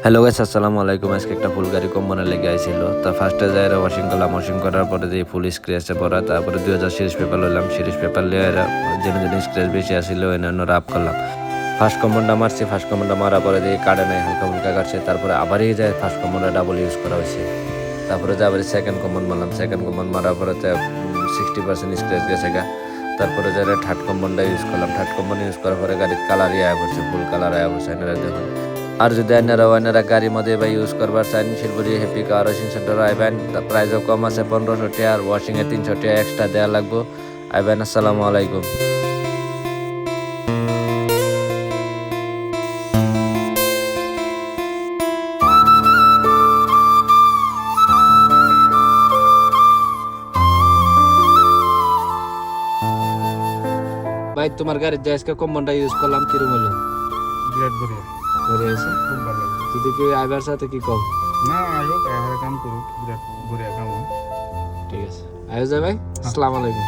Hello guys, আসসালামু আলাইকুম। আজকে একটা ফুল গাড়ি কম মনে লেগে আইছিল। তো ফার্স্টে যাই ওয়াশিং করলাম, ওয়াশিং করার পরে যে ফুল স্ক্র্যাচে পড়া, তারপরে 2000 সিরিজ পেপার লইলাম, সিরিজ পেপার লিয়ে যেন স্ক্র্যাচ বেশি আসছিল অন্যান্য রাপ করলাম। ফার্স্ট কম্পাউন্ডটা মারছি, ফার্স্ট কম্পাউন্ডটা মারার পরে দিয়ে কাটে নাই, হালকা ফুলকা কাটছে। তারপরে আবারই যায় ফার্স্ট কম্পাউন্ডে ডাবল ইউজ করা হয়েছে। তারপরে যে আবার সেকেন্ড কম্পাউন্ড মারলাম, সেকেন্ড কম্পাউন্ড মারার পরে 60% স্ক্র্যাচ গেছে গা। তারপরে যারা থার্ড কম্পাউন্ডটা ইউজ করলাম, থার্ড কম্পাউন্ড ইউজ করার পরে গাড়ির কালারই আয়া পড়ছে, ফুল কালার আয়া পড়ছে। এনারা দেখুন, আর যদি আপনারা গাড়ির মধ্যে বা ইউজ করবার চান, শিলপুরি হ্যাপি কার ওয়াশিং সেন্টার আইবেন। প্রাইসও কম আছে, 1500 টাকা, আর ওয়াশিংয়ে 300 টাকা এক্সট্রা দেওয়া লাগবে। আইবেন। আসসালামু আলাইকুম। ভাই, তোমার গাড়ির যে আজকে কম্পাউন্ডটা ইউজ করলাম, কিরম হলো? বিরাট বড়িয়া, বড়িয়া হয়েছে? খুব ভালো লাগে। যদি কি আইবার সাথে কি কম? না আয়োগ কাম করুক, বিরাট বড়িয়া কাম। ঠিক আছে, আয়ো যায় ভাই। আসসালামু আলাইকুম।